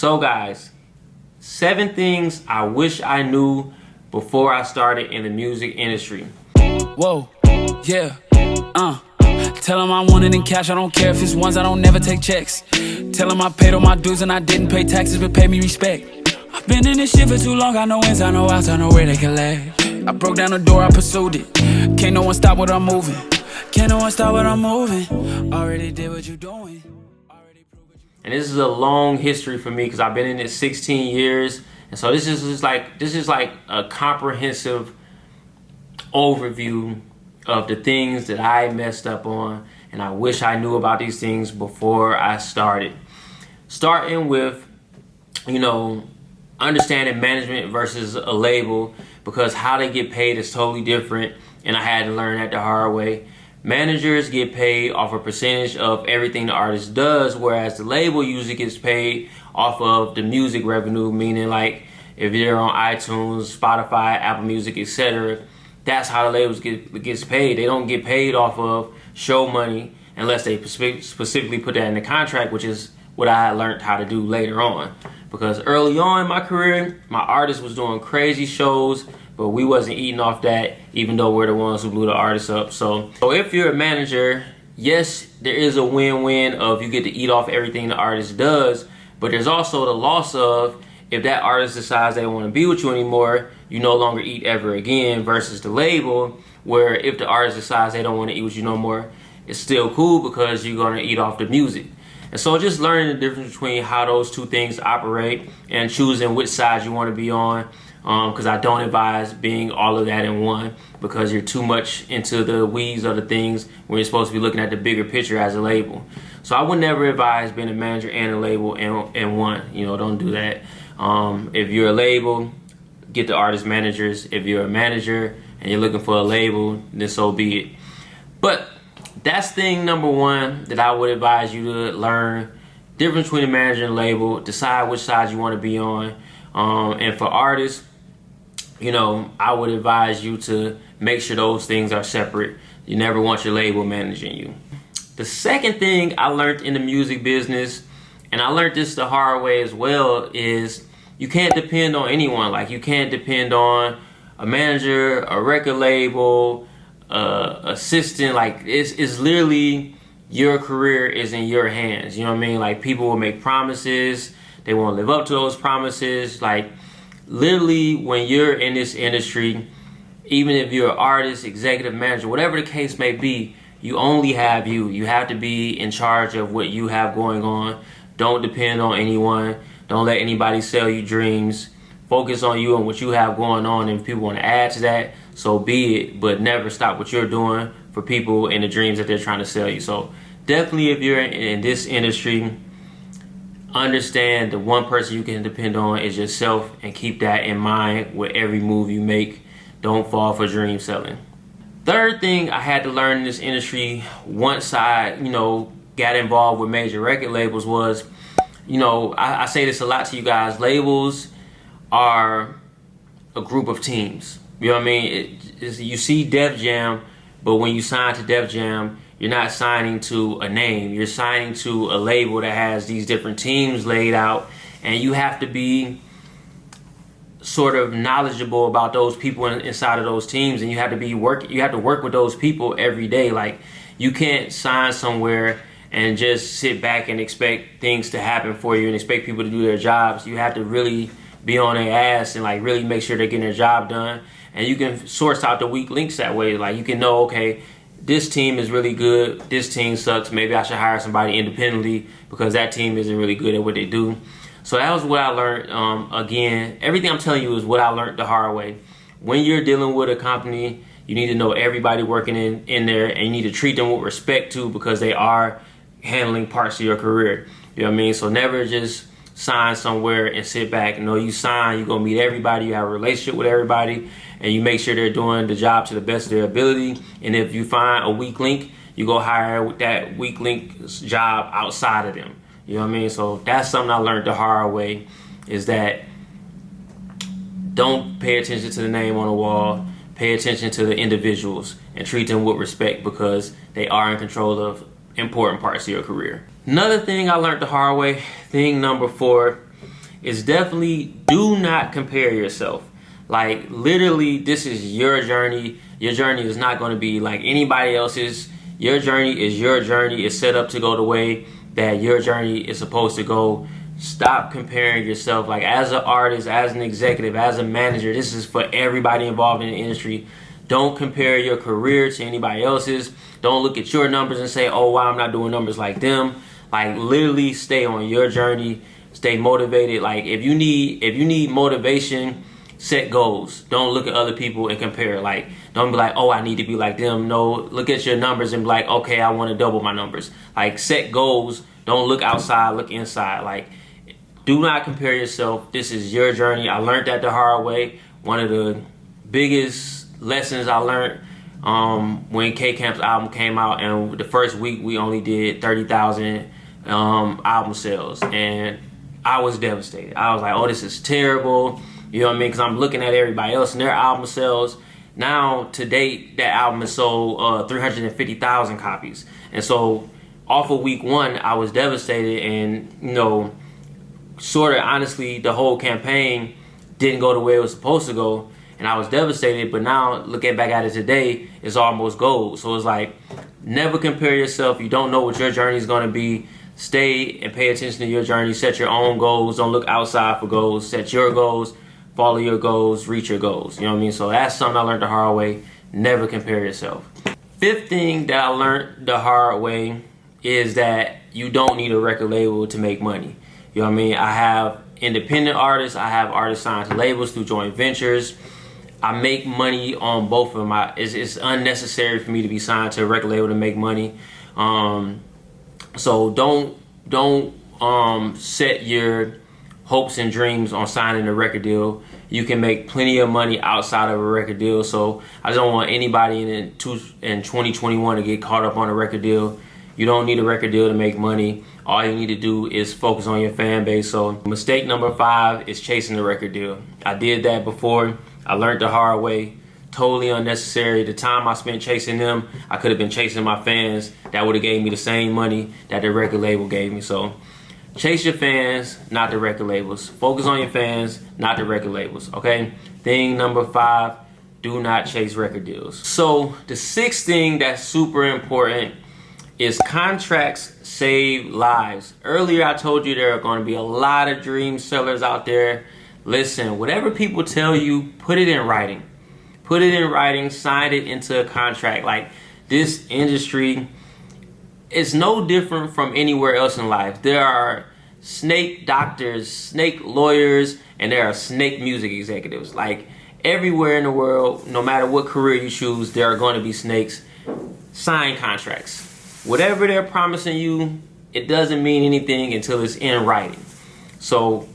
So guys, 7 things I wish I knew before I started in the music industry. Whoa, yeah, Tell them I want it in cash, I don't care if it's ones, I don't never take checks. Tell them I paid all my dues and I didn't pay taxes, but pay me respect. I've been in this shit for too long, I know ins, I know outs, I know where they can lay. I broke down the door, I pursued it. Can't no one stop what I'm moving. Can't no one stop what I'm moving. Already did what you doing. And this is a long history for me because I've been in it 16 years. And so this is like a comprehensive overview of the things that I messed up on, and I wish I knew about these things before I started. Starting with, understanding management versus a label, because how they get paid is totally different, and I had to learn that the hard way. Managers get paid off a percentage of everything the artist does, whereas the label usually gets paid off of the music revenue, meaning like if you're on iTunes, Spotify, Apple Music, etc., that's how the labels gets paid. They don't get paid off of show money unless they specifically put that in the contract, which is what I learned how to do later on. Because early on in my career, my artist was doing crazy shows, but we wasn't eating off that, even though we're the ones who blew the artists up. So if you're a manager, yes, there is a win-win of you get to eat off everything the artist does, but there's also the loss of if that artist decides they don't want to be with you anymore, you no longer eat ever again, versus the label, where if the artist decides they don't want to eat with you no more, it's still cool because you're going to eat off the music. And so just learning the difference between how those two things operate and choosing which side you want to be on, because I don't advise being all of that in one, because you're too much into the weeds of the things when you're supposed to be looking at the bigger picture as a label. So I would never advise being a manager and a label in one. Don't do that. If you're a label, get the artist managers. If you're a manager and you're looking for a label, then so be it. But that's thing number 1 that I would advise you to learn. Difference between a manager and label. Decide which side you want to be on. And for artists, I would advise you to make sure those things are separate. You never want your label managing you. The second thing I learned in the music business, and I learned this the hard way as well, is you can't depend on anyone. Like, you can't depend on a manager, a record label, assistant. Like, it's literally your career is in your hands. You know what I mean? Like, people will make promises. They won't live up to those promises. Like, literally, when you're in this industry, even if you're an artist, executive manager, whatever the case may be, you only have you. You have to be in charge of what you have going on. Don't depend on anyone. Don't let anybody sell you dreams. Focus on you and what you have going on, and if people want to add to that, so be it, but never stop what you're doing for people and the dreams that they're trying to sell you. So definitely, if you're in this industry, understand the one person you can depend on is yourself, and keep that in mind with every move you make. Don't fall for dream selling. Third thing I had to learn in this industry once I, got involved with major record labels was, I say this a lot to you guys, labels are a group of teams. You know what I mean? You see Def Jam, but when you sign to Def Jam, you're not signing to a name. You're signing to a label that has these different teams laid out, and you have to be sort of knowledgeable about those people inside of those teams, and you have to work with those people every day. Like, you can't sign somewhere and just sit back and expect things to happen for you and expect people to do their jobs. You have to really be on their ass and like really make sure they're getting their job done. And you can source out the weak links that way. Like, you can know, okay, this team is really good, this team sucks, maybe I should hire somebody independently because that team isn't really good at what they do. So that was what I learned. Again, everything I'm telling you is what I learned the hard way. When you're dealing with a company, you need to know everybody working in there, and you need to treat them with respect too, because they are handling parts of your career. You know what I mean? So never just sign somewhere and sit back. You sign, you're going to meet everybody, you have a relationship with everybody, and you make sure they're doing the job to the best of their ability. And if you find a weak link, you go hire that weak link's job outside of them. You know what I mean? So that's something I learned the hard way, is that don't pay attention to the name on the wall. Pay attention to the individuals and treat them with respect, because they are in control of important parts of your career. Another thing I learned the hard way, thing number 4, is definitely do not compare yourself. Like, literally, this is your journey. Your journey is not going to be like anybody else's. Your journey is your journey. It's set up to go the way that your journey is supposed to go. Stop comparing yourself. Like, as an artist, as an executive, as a manager, this is for everybody involved in the industry. Don't compare your career to anybody else's. Don't look at your numbers and say, oh, wow, I'm not doing numbers like them. Like, literally stay on your journey. Stay motivated. Like, if you need motivation, set goals. Don't look at other people and compare. Like, don't be like, oh, I need to be like them. No, look at your numbers and be like, okay, I want to double my numbers. Like, set goals. Don't look outside, look inside. Like, do not compare yourself. This is your journey. I learned that the hard way. One of the biggest lessons I learned when K-Camp's album came out, and the first week we only did 30,000 album sales, and I was devastated. I was like, oh, this is terrible. You know what I mean? Because I'm looking at everybody else and their album sales. Now, to date, that album has sold 350,000 copies. And so, off of week one, I was devastated. And, you know, sort of honestly, the whole campaign didn't go the way it was supposed to go. And I was devastated. But now, looking back at it today, it's almost gold. So, it's like, never compare yourself. You don't know what your journey is going to be. Stay and pay attention to your journey. Set your own goals. Don't look outside for goals. Set your goals. Follow your goals. Reach your goals. You know what I mean? So that's something I learned the hard way. Never compare yourself. Fifth thing that I learned the hard way is that you don't need a record label to make money. You know what I mean? I have independent artists. I have artists signed to labels through joint ventures. I make money on both of them. It's unnecessary for me to be signed to a record label to make money. So don't set your hopes and dreams on signing a record deal. You can make plenty of money outside of a record deal. So I just don't want anybody in 2021 to get caught up on a record deal. You don't need a record deal to make money. All you need to do is focus on your fan base. So mistake number 5 is chasing the record deal. I did that before. I learned the hard way. Totally unnecessary. The time I spent chasing them, I could have been chasing my fans. That would have gave me the same money that the record label gave me. So chase your fans, not the record labels. Focus on your fans, not the record labels, okay? Thing number 5, do not chase record deals. So the 6th thing that's super important is contracts save lives. Earlier I told you there are going to be a lot of dream sellers out there. Listen, whatever people tell you, put it in writing. Put it in writing, sign it into a contract. Like, this industry is no different from anywhere else in life. There are snake doctors, snake lawyers, and there are snake music executives. Like, everywhere in the world, no matter what career you choose, there are going to be snakes. Sign contracts. Whatever they're promising you, it doesn't mean anything until it's in writing. So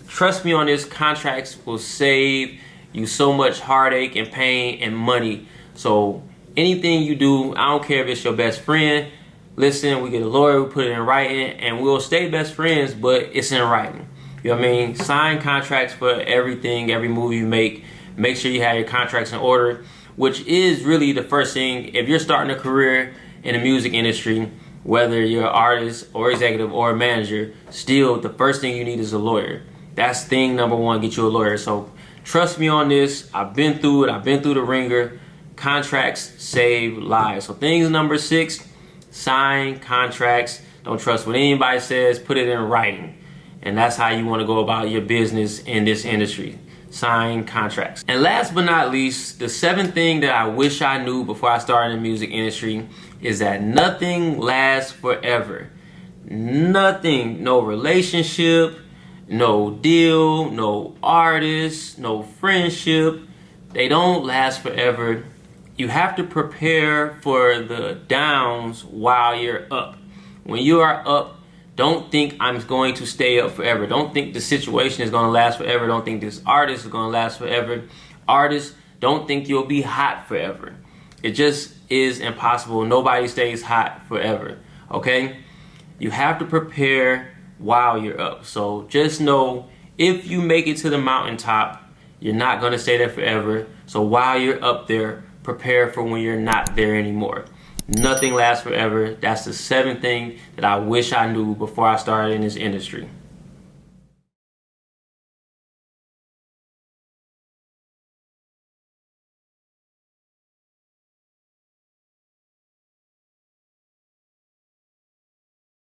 trust me on this, contracts will save you so much heartache and pain and money. So anything you do, I don't care if it's your best friend, listen, we get a lawyer, we put it in writing, and we'll stay best friends, but it's in writing. You know what I mean? Sign contracts for everything, every move you make. Make sure you have your contracts in order, which is really the first thing. If you're starting a career in the music industry, whether you're an artist or executive or a manager, still the first thing you need is a lawyer. That's thing number 1, get you a lawyer. So trust me on this. I've been through it. I've been through the ringer. Contracts save lives. So things number 6, sign contracts. Don't trust what anybody says. Put it in writing. And that's how you want to go about your business in this industry. Sign contracts. And last but not least, the 7th thing that I wish I knew before I started in the music industry is that nothing lasts forever. Nothing. No relationship, no deal, no artist, no friendship. They don't last forever. You have to prepare for the downs while you're up. When you are up, don't think I'm going to stay up forever. Don't think the situation is going to last forever. Don't think this artist is going to last forever. Artists, don't think you'll be hot forever. It just is impossible. Nobody stays hot forever, okay? You have to prepare while you're up. So just know, if you make it to the mountaintop, you're not going to stay there forever. So while you're up there, prepare for when you're not there anymore. Nothing lasts forever. That's the 7th thing that I wish I knew before I started in this industry.